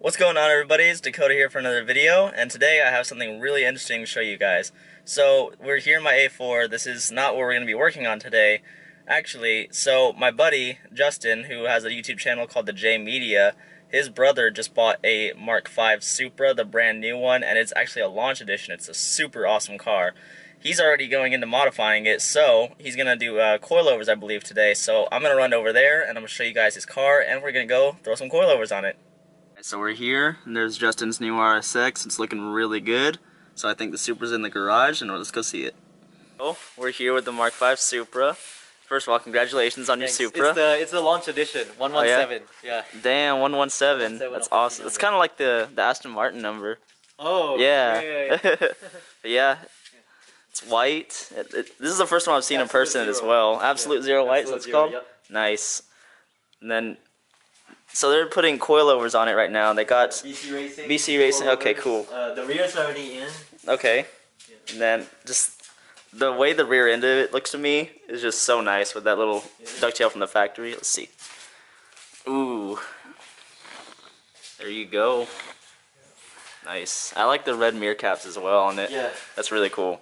What's going on, everybody? It's Dakota here for another video, and today I have something really interesting to show you guys. So we're here in my A4. This is not what we're going to be working on today, actually. So my buddy Justin, who has a YouTube channel called the J Media, his brother just bought a MK5 Supra, the brand new one, and it's actually a launch edition. It's a super awesome car. He's already going into modifying it, so he's going to do coilovers, I believe, today. So I'm going to run over there, and I'm going to show you guys his car, and we're going to go throw some coilovers on it. So we're here, and there's Justin's new RSX. It's looking really good. So I think the Supra's in the garage, and let's go see it. Oh, we're here with the MK5 Supra. First of all, congratulations on your Supra. It's the launch edition, 117. Oh, yeah? Damn, 117. That's awesome. It's kind of like the Aston Martin number. Oh. Yeah. Yeah. It's white. This is the first one I've seen in person as well. Absolute Zero white, so it's called. Yep. Nice. And then. So they're putting coilovers on it right now. They got BC Racing. BC Racing. Okay, cool. The rear's already in. Okay. Yeah. And then just the way the rear end of it looks to me is just so nice with that little ducktail from the factory. Let's see. Ooh. There you go. Nice. I like the red mirror caps as well on it. Yeah. That's really cool.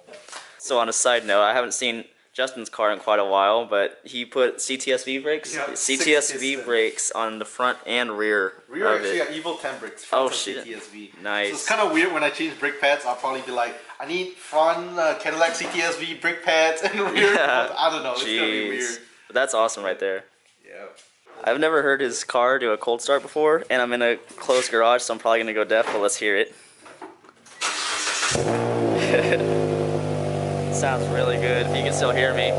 So on a side note, I haven't seen Justin's car in quite a while, but he put CTSV brakes. Yeah, CTSV brakes on the front and rear. Rear actually got Evil 10 brakes. Oh shit! CTSV. Nice. So it's kind of weird when I change brake pads. I'll probably be like, I need front Cadillac CTSV brake pads and rear. Yeah. I don't know. It's gonna be weird. But that's awesome right there. Yeah. I've never heard his car do a cold start before, and I'm in a closed garage, so I'm probably gonna go deaf. But let's hear it. Sounds really good. If you can still hear me.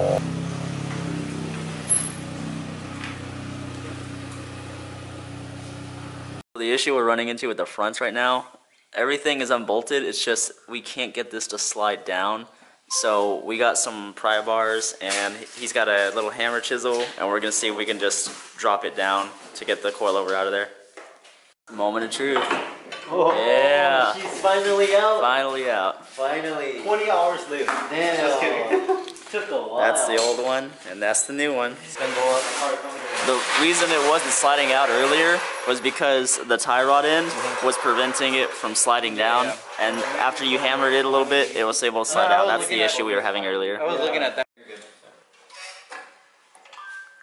The issue we're running into with the fronts right now, everything is unbolted. It's just we can't get this to slide down. So we got some pry bars, and he's got a little hammer chisel, and we're gonna see if we can just drop it down to get the coilover out of there. Moment of truth. Oh, yeah. She's finally out. Finally out. Finally. 20 hours later. Damn. Just kidding. Took a while. That's the old one, and that's the new one. The reason it wasn't sliding out earlier was because the tie rod end was preventing it from sliding down, and after you hammered it a little bit, it was able to slide out. That's the issue we were having earlier. I was looking at that.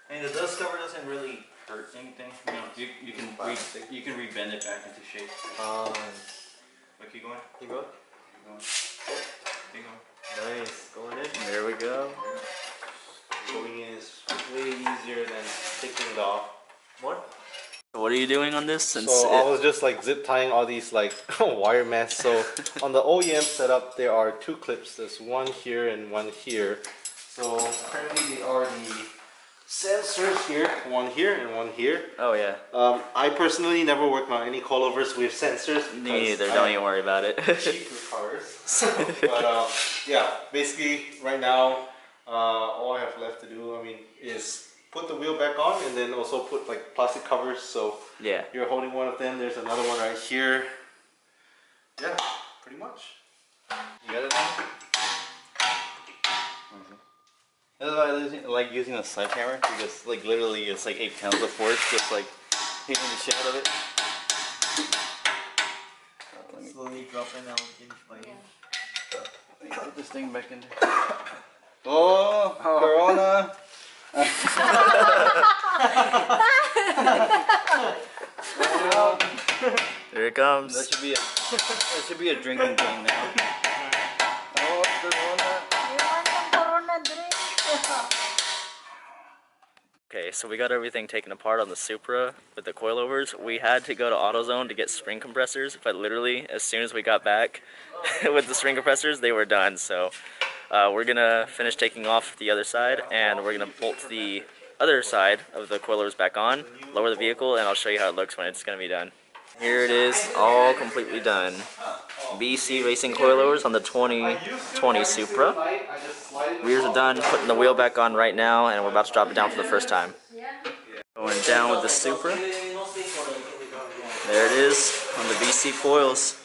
And the dust cover doesn't really hurt anything. You know, you can rebend it back into shape. But keep going. Keep going. Keep going. Keep going. Nice. Going in. There we go. Going in is way easier than taking it off. What? What are you doing on this? So I was just like zip tying all these like wire mess. So on the OEM setup, there are two clips. There's one here and one here. So apparently they are the sensors here, one here and one here. Oh yeah. I personally never worked on any coilovers with sensors. Me neither. Don't even worry about it. Cheaper cars. But yeah, basically right now, all I have left to do, is put the wheel back on and then also put like plastic covers. So Yeah. you're holding one of them. There's another one right here. Yeah, pretty much. You got it now? That's why I like using a sledgehammer, because like literally it's like 8 pounds of force just like hitting the shit out of it. Slowly dropping out inch by inch. Put this thing back in there. Oh, Corona! Here it comes. That should be a drinking game now. Oh, Corona! Okay, so we got everything taken apart on the Supra with the coilovers. We had to go to AutoZone to get spring compressors, but literally as soon as we got back with the spring compressors, they were done. So we're gonna finish taking off the other side, and we're gonna bolt the other side of the coilovers back on, lower the vehicle, and I'll show you how it looks when it's gonna be done. Here it is, all completely done. BC Racing coilovers on the 2020 Supra. Rears are done, putting the wheel back on right now, and we're about to drop it down for the first time. Going down with the Supra. There it is on the BC coils.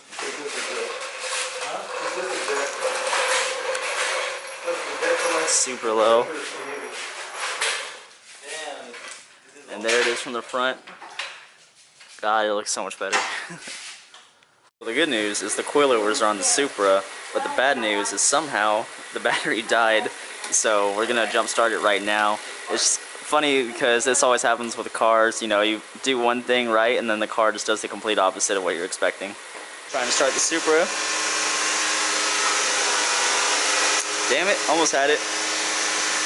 Super low. And there it is from the front. God, it looks so much better. Well, the good news is the coilovers are on the Supra, but the bad news is somehow the battery died, so we're gonna jump start it right now. It's funny because this always happens with cars, you know, you do one thing right and then the car just does the complete opposite of what you're expecting. Trying to start the Supra. Damn it, almost had it.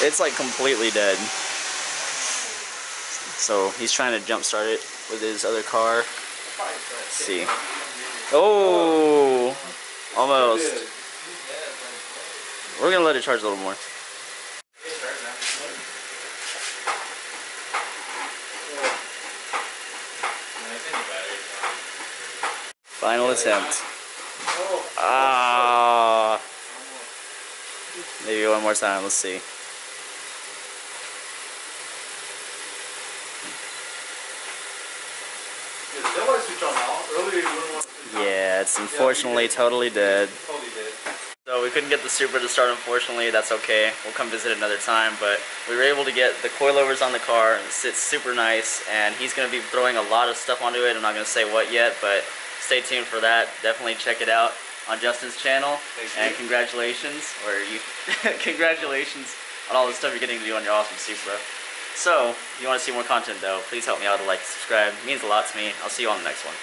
It's like completely dead. So he's trying to jump start it with his other car. Let's see. Oh, almost. We're gonna let it charge a little more. Final attempt. Ah, maybe one more time. Let's see. Yeah, it's unfortunately totally dead. So we couldn't get the Supra to start, unfortunately. That's okay. We'll come visit another time, but we were able to get the coilovers on the car. It sits super nice, and he's going to be throwing a lot of stuff onto it. I'm not going to say what yet, but stay tuned for that. Definitely check it out on Justin's channel. And congratulations, congratulations on all the stuff you're getting to do on your awesome Supra. So, if you want to see more content though, please help me out to like and subscribe. It means a lot to me. I'll see you on the next one.